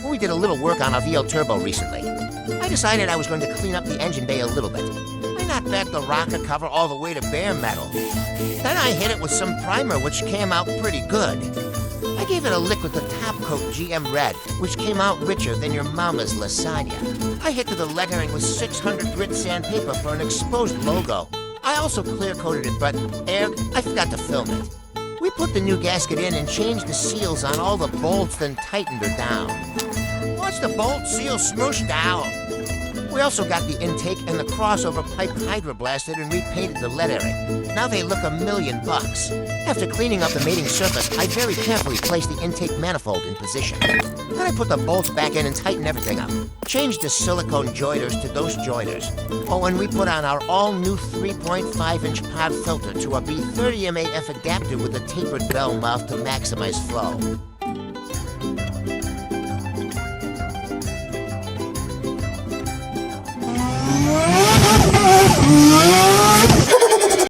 When we did a little work on our VL Turbo recently, I decided I was going to clean up the engine bay a little bit. I knocked back the rocker cover all the way to bare metal. Then I hit it with some primer, which came out pretty good. I gave it a lick with the top coat GM Red, which came out richer than your mama's lasagna. I hit to the lettering with 600 grit sandpaper for an exposed logo. I also clear-coated it, but, Erg, I forgot to film it. We put the new gasket in and changed the seals on all the bolts, then tightened her down. Watch the bolt seal smoosh down. We also got the intake and the crossover pipe hydroblasted and repainted the lettering. Now they look $1,000,000. After cleaning up the mating surface, I very carefully placed the intake manifold in position. Then I put the bolts back in and tightened everything up. Changed the silicone jointers to those jointers. Oh, and we put on our all-new 3.5-inch pod filter to a B30 MAF adapter with a tapered bell mouth to maximize flow.